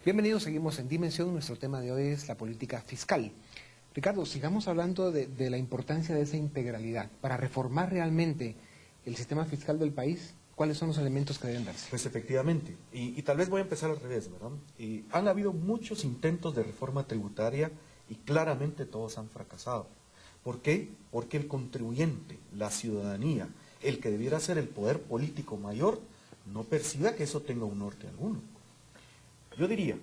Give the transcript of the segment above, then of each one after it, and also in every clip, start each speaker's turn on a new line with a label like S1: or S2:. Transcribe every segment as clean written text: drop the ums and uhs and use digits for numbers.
S1: Bienvenidos, seguimos en Dimensión. Nuestro tema de hoy es la política fiscal. Ricardo, sigamos hablando de la importancia de esa integralidad. Para reformar realmente el sistema fiscal del país, ¿cuáles son los elementos que deben darse?
S2: Pues efectivamente, y tal vez voy a empezar al revés, ¿verdad? Han habido muchos intentos de reforma tributaria y claramente todos han fracasado. ¿Por qué? Porque el contribuyente, la ciudadanía, el que debiera ser el poder político mayor, no percibe que eso tenga un norte alguno. Yo diría,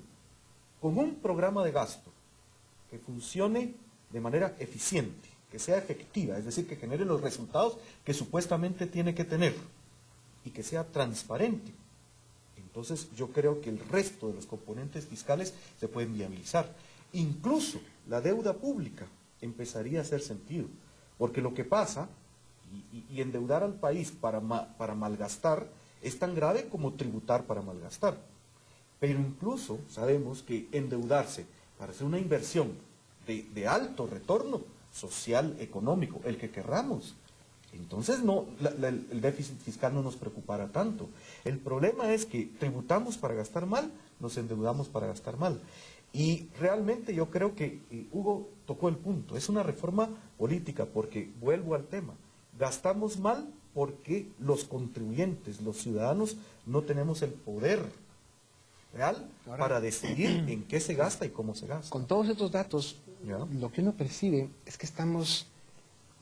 S2: con un programa de gasto que funcione de manera eficiente, que sea efectiva, es decir, que genere los resultados que supuestamente tiene que tener y que sea transparente, entonces yo creo que el resto de los componentes fiscales se pueden viabilizar. Incluso la deuda pública empezaría a hacer sentido, porque lo que pasa, y endeudar al país para malgastar, es tan grave como tributar para malgastar. Pero incluso sabemos que endeudarse para hacer una inversión de alto retorno social, económico, el que querramos, entonces el déficit fiscal no nos preocupará tanto. El problema es que tributamos para gastar mal, nos endeudamos para gastar mal. Y realmente yo creo que Hugo tocó el punto, es una reforma política, porque, vuelvo al tema, gastamos mal porque los contribuyentes, los ciudadanos, no tenemos el poder real para decidir en qué se gasta y cómo se gasta.
S1: Con todos estos datos, lo que uno percibe es que estamos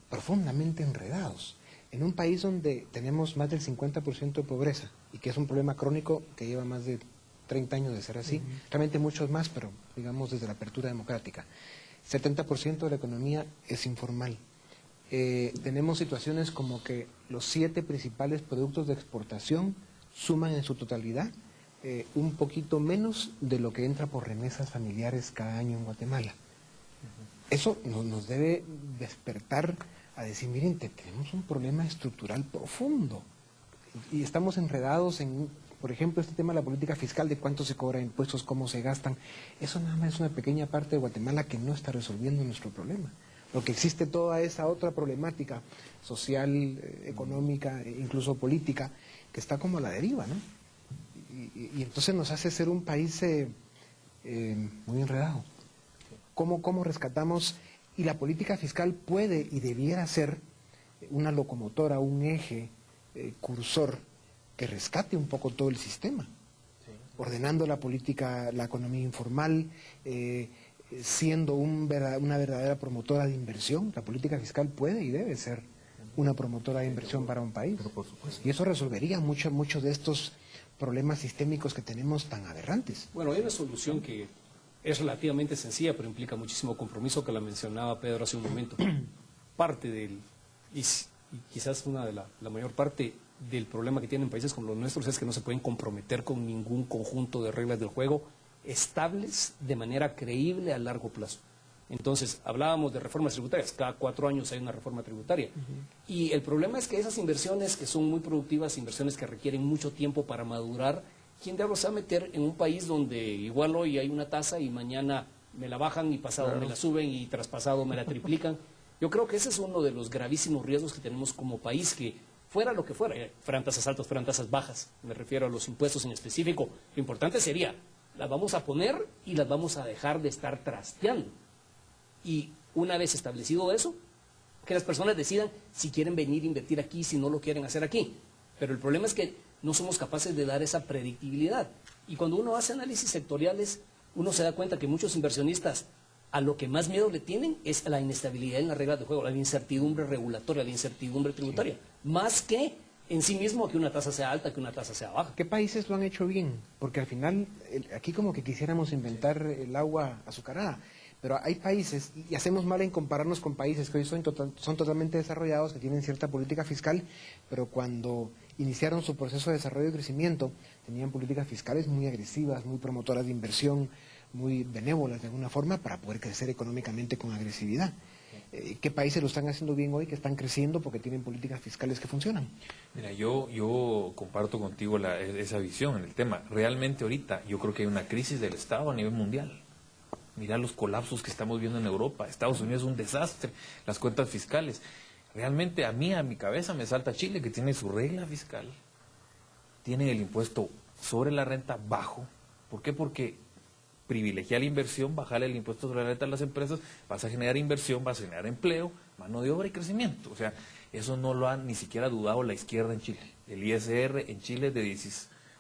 S1: profundamente enredados. En un país donde tenemos más del 50% de pobreza, y que es un problema crónico que lleva más de 30 años de ser así, realmente muchos más, pero digamos desde la apertura democrática. 70% de la economía es informal. Tenemos situaciones como que los 7 principales productos de exportación suman en su totalidad un poquito menos de lo que entra por remesas familiares cada año en Guatemala. Eso nos debe despertar a decir, miren, tenemos un problema estructural profundo y estamos enredados en, por ejemplo, este tema de la política fiscal, de cuánto se cobra impuestos, cómo se gastan. Eso nada más es una pequeña parte de Guatemala que no está resolviendo nuestro problema. Lo que existe toda esa otra problemática social, económica, incluso política, que está como a la deriva, ¿no? Y entonces nos hace ser un país muy enredado. ¿Cómo rescatamos? Y la política fiscal puede y debiera ser una locomotora, un eje, cursor, que rescate un poco todo el sistema, ordenando la política, la economía informal, siendo una verdadera promotora de inversión. La política fiscal puede y debe ser una promotora de inversión para un país. Y eso resolvería muchos de estos problemas sistémicos que tenemos tan aberrantes.
S3: Bueno, hay una solución que es relativamente sencilla, pero implica muchísimo compromiso, que la mencionaba Pedro hace un momento. Parte y quizás la mayor parte del problema que tienen países como los nuestros es que no se pueden comprometer con ningún conjunto de reglas del juego estables de manera creíble a largo plazo. Entonces, hablábamos de reformas tributarias, cada 4 años hay una reforma tributaria. Y el problema es que esas inversiones que son muy productivas, inversiones que requieren mucho tiempo para madurar, ¿quién diablos se va a meter en un país donde igual hoy hay una tasa y mañana me la bajan y pasado me la suben y traspasado me la triplican? Yo creo que ese es uno de los gravísimos riesgos que tenemos como país, que fuera lo que fuera, fueran tasas altas, fueran tasas bajas, me refiero a los impuestos en específico, lo importante sería, las vamos a poner y las vamos a dejar de estar trasteando. Y una vez establecido eso, que las personas decidan si quieren venir a invertir aquí, si no lo quieren hacer aquí. Pero el problema es que no somos capaces de dar esa predictibilidad. Y cuando uno hace análisis sectoriales, uno se da cuenta que muchos inversionistas a lo que más miedo le tienen es a la inestabilidad en las reglas de juego, a la incertidumbre regulatoria, a la incertidumbre tributaria, más que en sí mismo que una tasa sea alta, que una tasa sea baja.
S1: ¿Qué países lo han hecho bien? Porque al final, aquí como que quisiéramos inventar el agua azucarada. Pero hay países, y hacemos mal en compararnos con países que hoy son totalmente desarrollados, que tienen cierta política fiscal, pero cuando iniciaron su proceso de desarrollo y crecimiento, tenían políticas fiscales muy agresivas, muy promotoras de inversión, muy benévolas de alguna forma, para poder crecer económicamente con agresividad. ¿Qué países lo están haciendo bien hoy, que están creciendo porque tienen políticas fiscales que funcionan?
S4: Mira, yo comparto contigo esa visión en el tema. Realmente ahorita yo creo que hay una crisis del Estado a nivel mundial. Mira los colapsos que estamos viendo en Europa. Estados Unidos es un desastre, las cuentas fiscales. Realmente a mi cabeza me salta Chile, que tiene su regla fiscal, tiene el impuesto sobre la renta bajo. ¿Por qué? Porque privilegiar la inversión, bajarle el impuesto sobre la renta a las empresas, vas a generar inversión, vas a generar empleo, mano de obra y crecimiento. O sea, eso no lo ha ni siquiera dudado la izquierda en Chile. El ISR en Chile es de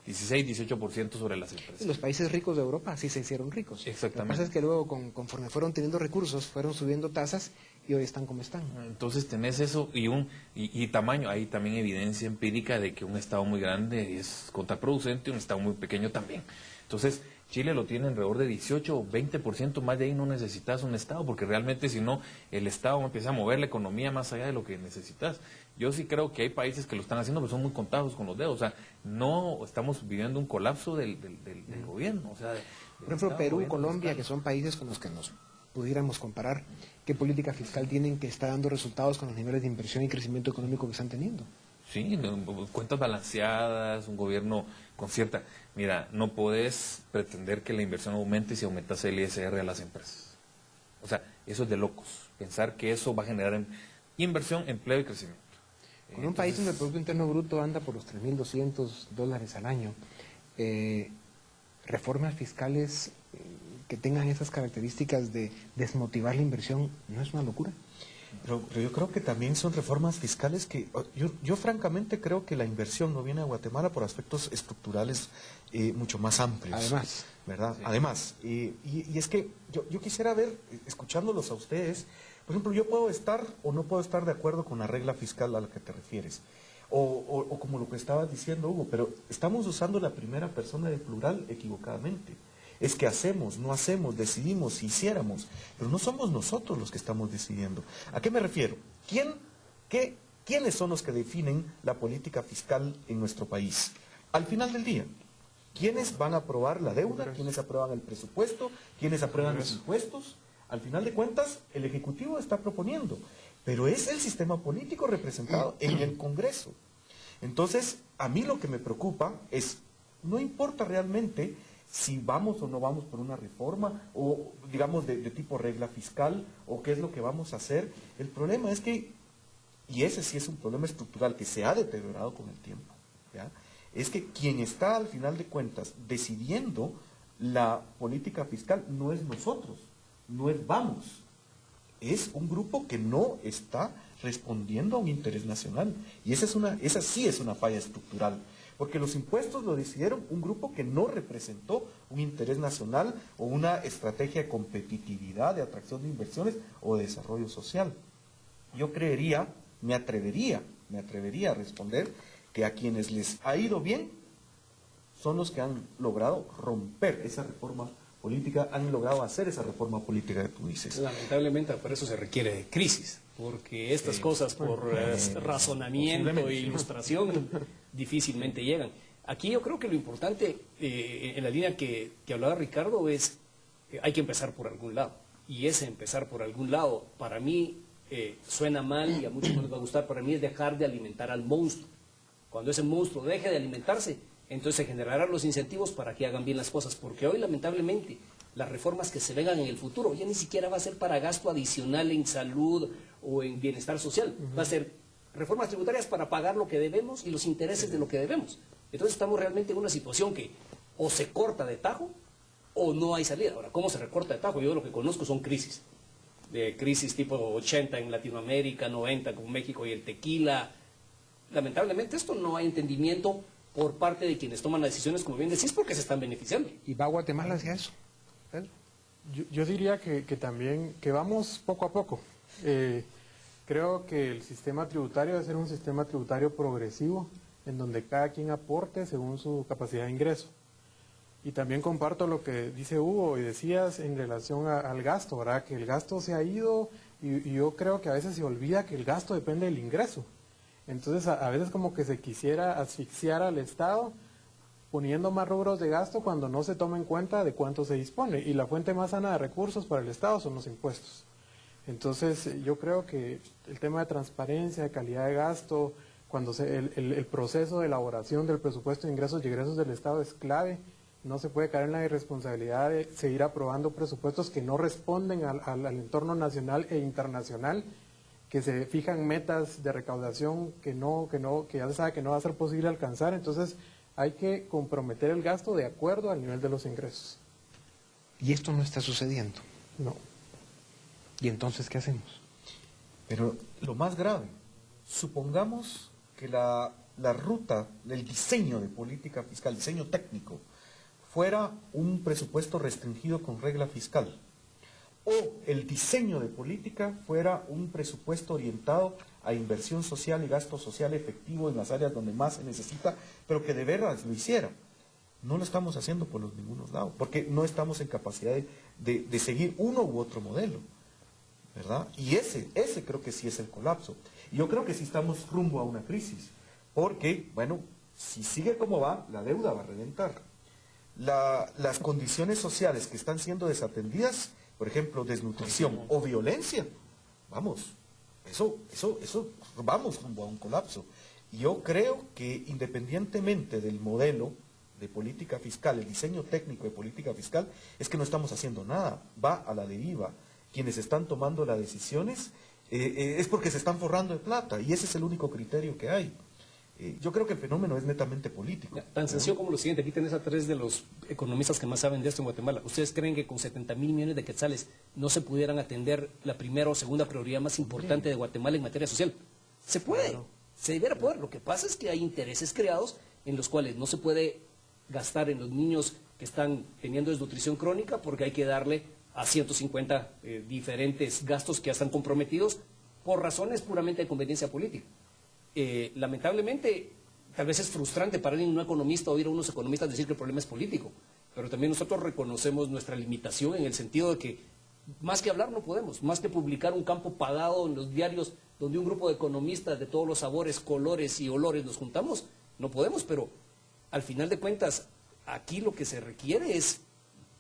S4: 16-18% sobre las empresas.
S1: Los países ricos de Europa sí se hicieron ricos.
S4: Exactamente.
S1: Lo que pasa es que luego, conforme fueron teniendo recursos, fueron subiendo tasas y hoy están como están.
S4: Entonces tenés eso y tamaño. Hay también evidencia empírica de que un Estado muy grande es contraproducente y un Estado muy pequeño también. Entonces, Chile lo tiene alrededor de 18 o 20%, más de ahí no necesitas un Estado, porque realmente si no, el Estado empieza a mover la economía más allá de lo que necesitas. Yo sí creo que hay países que lo están haciendo, pero son muy contados con los dedos. O sea, no estamos viviendo un colapso del gobierno. O sea,
S1: por ejemplo, Perú, Colombia, que son países con los que nos pudiéramos comparar, ¿qué política fiscal tienen que está dando resultados con los niveles de inversión y crecimiento económico que están teniendo?
S4: Sí, cuentas balanceadas, un gobierno con cierta... Mira, no podés pretender que la inversión aumente si aumentas el ISR a las empresas. O sea, eso es de locos. Pensar que eso va a generar inversión, empleo y crecimiento.
S1: Con un país donde el Producto Interno Bruto anda por los $3.200 al año, reformas fiscales que tengan esas características de desmotivar la inversión, ¿no es una locura?
S2: Pero yo creo que también son reformas fiscales que, yo francamente creo que la inversión no viene a Guatemala por aspectos estructurales mucho más amplios.
S1: Además.
S2: ¿Verdad?
S4: Sí.
S2: Además, y es que yo quisiera ver, escuchándolos a ustedes, por ejemplo, yo puedo estar o no puedo estar de acuerdo con la regla fiscal a la que te refieres, o como lo que estabas diciendo, Hugo, pero estamos usando la primera persona de plural equivocadamente. Es que hacemos, no hacemos, decidimos, si hiciéramos, pero no somos nosotros los que estamos decidiendo. ¿A qué me refiero? ¿Quiénes son los que definen la política fiscal en nuestro país? Al final del día, ¿quiénes van a aprobar la deuda? ¿Quiénes aprueban el presupuesto? ¿Quiénes aprueban los impuestos? Al final de cuentas, el Ejecutivo está proponiendo, pero es el sistema político representado en el Congreso. Entonces, a mí lo que me preocupa es, no importa realmente si vamos o no vamos por una reforma, o digamos de tipo regla fiscal, o qué es lo que vamos a hacer. El problema es que, y ese sí es un problema estructural que se ha deteriorado con el tiempo, ¿ya? Es que quien está al final de cuentas decidiendo la política fiscal no es nosotros, no es Vamos, es un grupo que no está respondiendo a un interés nacional. Y esa sí es una falla estructural. Porque los impuestos lo decidieron un grupo que no representó un interés nacional o una estrategia de competitividad, de atracción de inversiones o de desarrollo social. Yo creería, me atrevería a responder que a quienes les ha ido bien son los que han logrado romper esa reforma política, han logrado hacer esa reforma política que tú dices.
S3: Lamentablemente, para eso se requiere de crisis, porque estas cosas por razonamiento e ilustración difícilmente llegan. Aquí yo creo que lo importante, en la línea que hablaba Ricardo, es que hay que empezar por algún lado. Y ese empezar por algún lado, para mí, suena mal y a muchos no les va a gustar, para mí es dejar de alimentar al monstruo. Cuando ese monstruo deje de alimentarse, entonces se generarán los incentivos para que hagan bien las cosas, porque hoy lamentablemente las reformas que se vengan en el futuro ya ni siquiera va a ser para gasto adicional en salud o en bienestar social, va a ser reformas tributarias para pagar lo que debemos y los intereses de lo que debemos. Entonces estamos realmente en una situación que o se corta de tajo o no hay salida. Ahora, ¿cómo se recorta de tajo? Yo lo que conozco son crisis, de crisis tipo 80 en Latinoamérica, 90 con México y el tequila. Lamentablemente esto no hay entendimiento por parte de quienes toman las decisiones, como bien decís, porque se están beneficiando.
S1: ¿Y va Guatemala hacia eso? Pedro.
S5: Yo diría que también, que vamos poco a poco. Creo que el sistema tributario debe ser un sistema tributario progresivo, en donde cada quien aporte según su capacidad de ingreso. Y también comparto lo que dice Hugo y decías en relación al gasto, ¿verdad? Que el gasto se ha ido y yo creo que a veces se olvida que el gasto depende del ingreso. Entonces a veces como que se quisiera asfixiar al Estado poniendo más rubros de gasto cuando no se toma en cuenta de cuánto se dispone. Y la fuente más sana de recursos para el Estado son los impuestos. Entonces yo creo que el tema de transparencia, de calidad de gasto, cuando el proceso de elaboración del presupuesto de ingresos y egresos del Estado es clave. No se puede caer en la irresponsabilidad de seguir aprobando presupuestos que no responden al entorno nacional e internacional, que se fijan metas de recaudación que ya se sabe que no va a ser posible alcanzar. Entonces hay que comprometer el gasto de acuerdo al nivel de los ingresos.
S1: Y esto no está sucediendo.
S5: No.
S1: ¿Y entonces qué hacemos?
S2: Pero lo más grave, supongamos que la ruta, el diseño de política fiscal, diseño técnico, fuera un presupuesto restringido con regla fiscal, o el diseño de política fuera un presupuesto orientado a inversión social y gasto social efectivo en las áreas donde más se necesita, pero que de veras lo hiciera. No lo estamos haciendo por los ningunos lados, porque no estamos en capacidad de seguir uno u otro modelo, ¿verdad? Y ese creo que sí es el colapso. Y yo creo que sí estamos rumbo a una crisis, porque, bueno, si sigue como va, la deuda va a reventar. Las condiciones sociales que están siendo desatendidas, por ejemplo, desnutrición o violencia, vamos, vamos rumbo a un colapso. Y yo creo que independientemente del modelo de política fiscal, el diseño técnico de política fiscal, es que no estamos haciendo nada, va a la deriva. Quienes están tomando las decisiones es porque se están forrando de plata, y ese es el único criterio que hay. Yo creo que el fenómeno es netamente político.
S3: Tan sencillo como lo siguiente, aquí tenés a tres de los economistas que más saben de esto en Guatemala. ¿Ustedes creen que con 70.000 millones de quetzales no se pudieran atender la primera o segunda prioridad más importante de Guatemala en materia social? Se puede, se debiera poder. Lo que pasa es que hay intereses creados en los cuales no se puede gastar en los niños que están teniendo desnutrición crónica porque hay que darle a 150 diferentes gastos que ya están comprometidos por razones puramente de conveniencia política. Lamentablemente, tal vez es frustrante para alguien no economista oír a unos economistas decir que el problema es político, pero también nosotros reconocemos nuestra limitación en el sentido de que más que hablar no podemos, más que publicar un campo pagado en los diarios donde un grupo de economistas de todos los sabores, colores y olores nos juntamos, no podemos, pero al final de cuentas, aquí lo que se requiere es,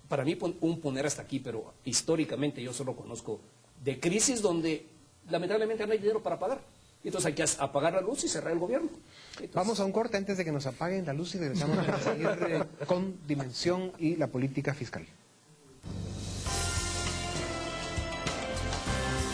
S3: para mí, un poner hasta aquí, pero históricamente yo solo conozco de crisis donde lamentablemente no hay dinero para pagar. Entonces hay que apagar la luz y cerrar el gobierno. Entonces,
S1: Vamos a un corte antes de que nos apaguen la luz y regresamos a seguir con Dimensión y la política fiscal.